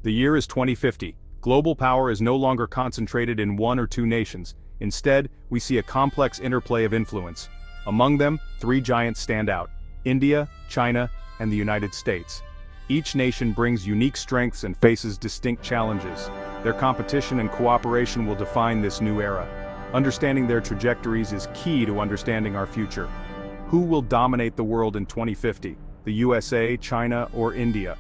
The year is 2050. Global power is no longer concentrated in one or two nations. Instead, we see a complex interplay of influence. Among them, three giants stand out: India, China, and the United States. Each nation brings unique strengths and faces distinct challenges. Their competition and cooperation will define this new era. Understanding their trajectories is key to understanding our future. Who will dominate the world in 2050? The USA, China, or India?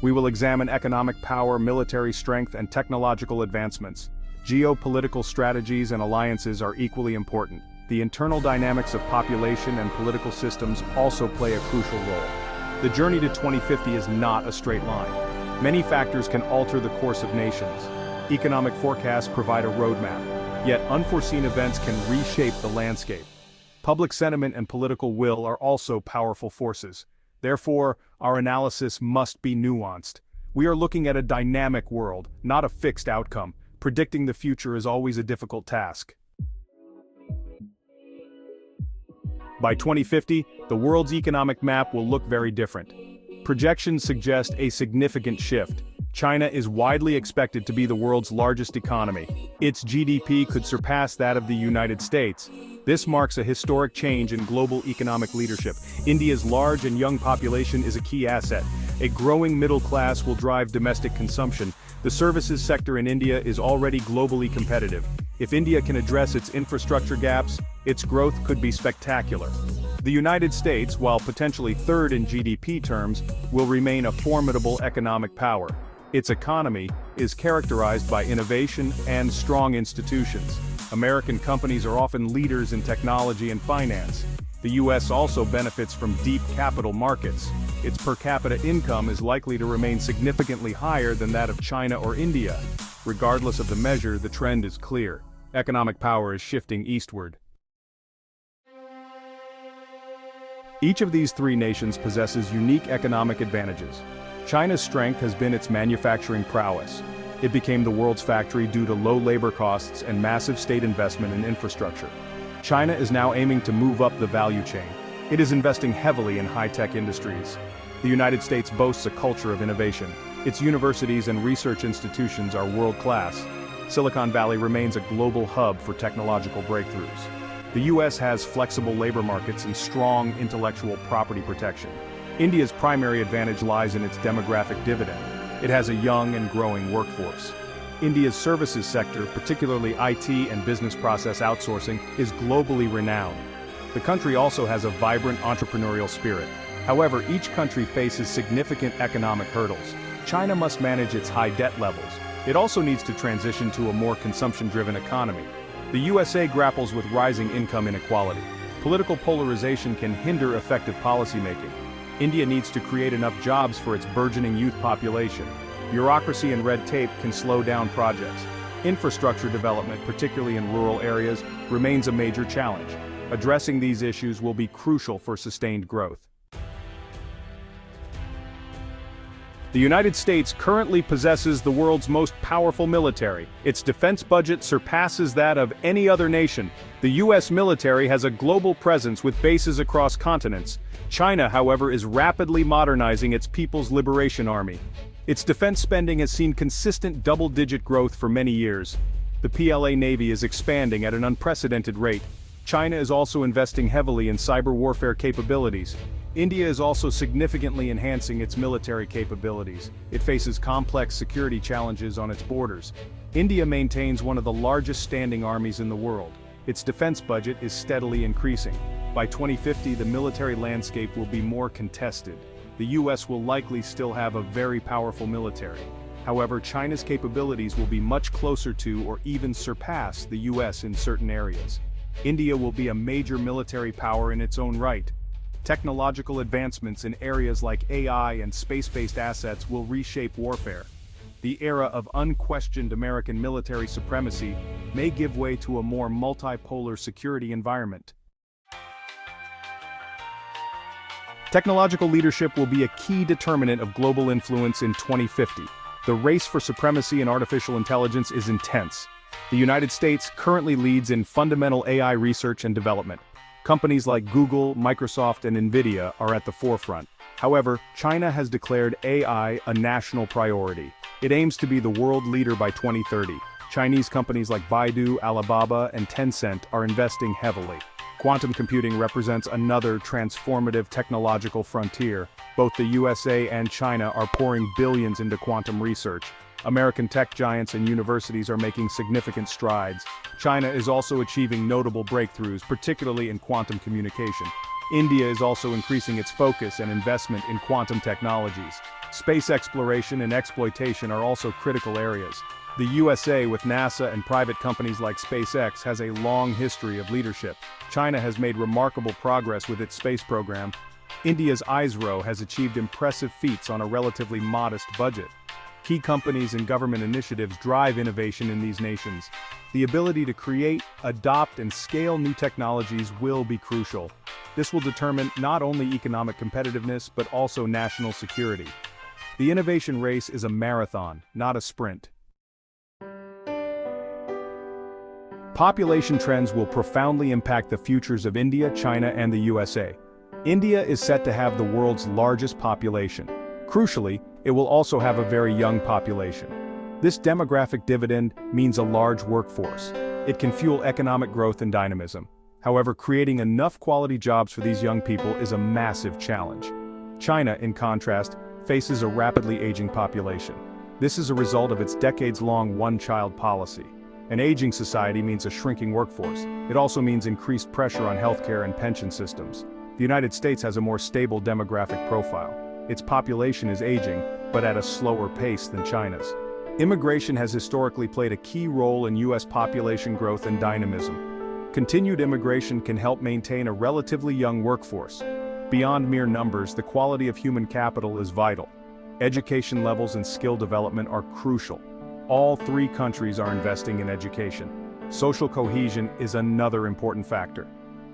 We will examine economic power, military strength, and technological advancements. Geopolitical strategies and alliances are equally important. The internal dynamics of population and political systems also play a crucial role. The journey to 2050 is not a straight line. Many factors can alter the course of nations. Economic forecasts provide a roadmap, yet unforeseen events can reshape the landscape. Public sentiment and political will are also powerful forces. Therefore, our analysis must be nuanced. We are looking at a dynamic world, not a fixed outcome. Predicting the future is always a difficult task. By 2050, the world's economic map will look very different. Projections suggest a significant shift. China is widely expected to be the world's largest economy. Its GDP could surpass that of the United States. This marks a historic change in global economic leadership. India's large and young population is a key asset. A growing middle class will drive domestic consumption. The services sector in India is already globally competitive. If India can address its infrastructure gaps, its growth could be spectacular. The United States, while potentially third in GDP terms, will remain a formidable economic power. Its economy is characterized by innovation and strong institutions. American companies are often leaders in technology and finance. The U.S. also benefits from deep capital markets. Its per capita income is likely to remain significantly higher than that of China or India. Regardless of the measure, the trend is clear. Economic power is shifting eastward. Each of these three nations possesses unique economic advantages. China's strength has been its manufacturing prowess. It became the world's factory due to low labor costs and massive state investment in infrastructure. China is now aiming to move up the value chain. It is investing heavily in high-tech industries. The United States boasts a culture of innovation. Its universities and research institutions are world-class. Silicon Valley remains a global hub for technological breakthroughs. The U.S. has flexible labor markets and strong intellectual property protection. India's primary advantage lies in its demographic dividend. It has a young and growing workforce. India's services sector, particularly IT and business process outsourcing, is globally renowned. The country also has a vibrant entrepreneurial spirit. However, each country faces significant economic hurdles. China must manage its high debt levels. It also needs to transition to a more consumption-driven economy. The USA grapples with rising income inequality. Political polarization can hinder effective policymaking. India needs to create enough jobs for its burgeoning youth population. Bureaucracy and red tape can slow down projects. Infrastructure development, particularly in rural areas, remains a major challenge. Addressing these issues will be crucial for sustained growth. The United States currently possesses the world's most powerful military. Its defense budget surpasses that of any other nation. The U.S. military has a global presence with bases across continents. China, however, is rapidly modernizing its People's Liberation Army. Its defense spending has seen consistent double-digit growth for many years. The PLA Navy is expanding at an unprecedented rate. China is also investing heavily in cyber warfare capabilities. India is also significantly enhancing its military capabilities. It faces complex security challenges on its borders. India maintains one of the largest standing armies in the world. Its defense budget is steadily increasing. By 2050, the military landscape will be more contested. The US will likely still have a very powerful military. However, China's capabilities will be much closer to or even surpass the US in certain areas. India will be a major military power in its own right. Technological advancements in areas like AI and space-based assets will reshape warfare. The era of unquestioned American military supremacy may give way to a more multipolar security environment. Technological leadership will be a key determinant of global influence in 2050. The race for supremacy in artificial intelligence is intense. The United States currently leads in fundamental AI research and development. Companies like Google, Microsoft, and NVIDIA are at the forefront. However, China has declared AI a national priority. It aims to be the world leader by 2030. Chinese companies like Baidu, Alibaba, and Tencent are investing heavily. Quantum computing represents another transformative technological frontier. Both the USA and China are pouring billions into quantum research. American tech giants and universities are making significant strides. China is also achieving notable breakthroughs, particularly in quantum communication. India is also increasing its focus and investment in quantum technologies. Space exploration and exploitation are also critical areas. The USA, with NASA and private companies like SpaceX, has a long history of leadership. China has made remarkable progress with its space program. India's ISRO has achieved impressive feats on a relatively modest budget. Key companies and government initiatives drive innovation in these nations. The ability to create, adopt, and scale new technologies will be crucial. This will determine not only economic competitiveness but also national security. The innovation race is a marathon, not a sprint. Population trends will profoundly impact the futures of India, China, and the USA. India is set to have the world's largest population. Crucially, it will also have a very young population. This demographic dividend means a large workforce. It can fuel economic growth and dynamism. However, creating enough quality jobs for these young people is a massive challenge. China, in contrast, faces a rapidly aging population. This is a result of its decades-long one-child policy. An aging society means a shrinking workforce. It also means increased pressure on healthcare and pension systems. The United States has a more stable demographic profile. Its population is aging, but at a slower pace than China's. Immigration has historically played a key role in U.S. population growth and dynamism. Continued immigration can help maintain a relatively young workforce. Beyond mere numbers, the quality of human capital is vital. Education levels and skill development are crucial. All three countries are investing in education. Social cohesion is another important factor.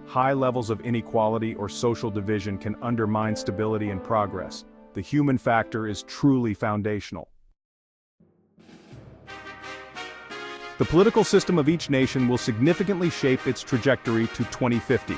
High levels of inequality or social division can undermine stability and progress. The human factor is truly foundational. The political system of each nation will significantly shape its trajectory to 2050.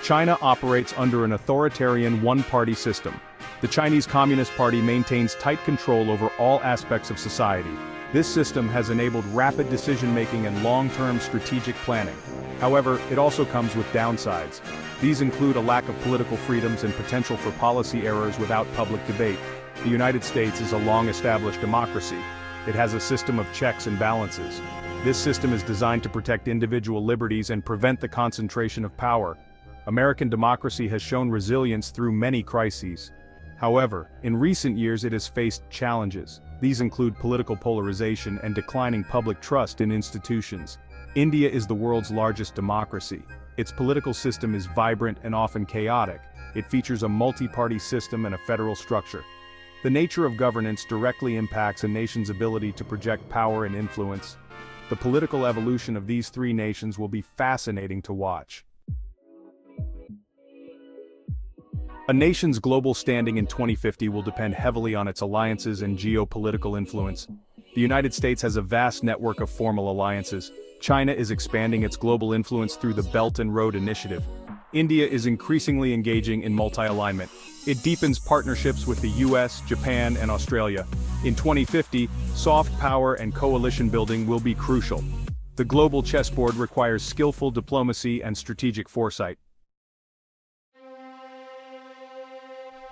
China operates under an authoritarian one-party system. The Chinese Communist Party maintains tight control over all aspects of society. This system has enabled rapid decision-making and long-term strategic planning. However, it also comes with downsides. These include a lack of political freedoms and potential for policy errors without public debate. The United States is a long-established democracy. It has a system of checks and balances. This system is designed to protect individual liberties and prevent the concentration of power. American democracy has shown resilience through many crises. However, in recent years it has faced challenges. These include political polarization and declining public trust in institutions. India is the world's largest democracy. Its political system is vibrant and often chaotic. It features a multi-party system and a federal structure. The nature of governance directly impacts a nation's ability to project power and influence. The political evolution of these three nations will be fascinating to watch. A nation's global standing in 2050 will depend heavily on its alliances and geopolitical influence. The United States has a vast network of formal alliances. China is expanding its global influence through the Belt and Road Initiative. India is increasingly engaging in multi-alignment. It deepens partnerships with the US, Japan, and Australia. In 2050, soft power and coalition building will be crucial. The global chessboard requires skillful diplomacy and strategic foresight.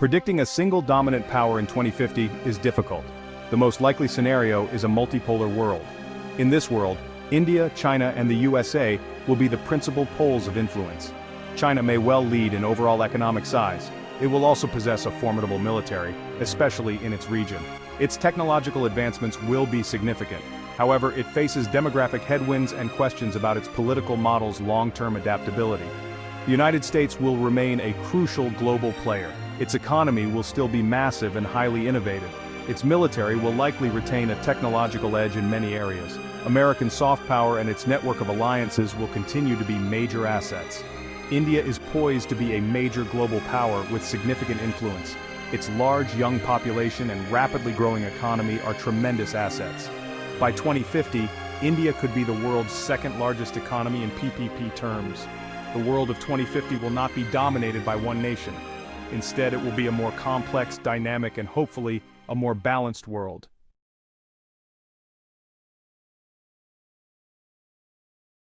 Predicting a single dominant power in 2050 is difficult. The most likely scenario is a multipolar world. In this world, India, China, and the USA will be the principal poles of influence. China may well lead in overall economic size. It will also possess a formidable military, especially in its region. Its technological advancements will be significant. However, it faces demographic headwinds and questions about its political model's long-term adaptability. The United States will remain a crucial global player. Its economy will still be massive and highly innovative. Its military will likely retain a technological edge in many areas. American soft power and its network of alliances will continue to be major assets. India is poised to be a major global power with significant influence. Its large young population and rapidly growing economy are tremendous assets. By 2050, India could be the world's second largest economy in PPP terms. The world of 2050 will not be dominated by one nation. Instead, it will be a more complex, dynamic, and hopefully, a more balanced world.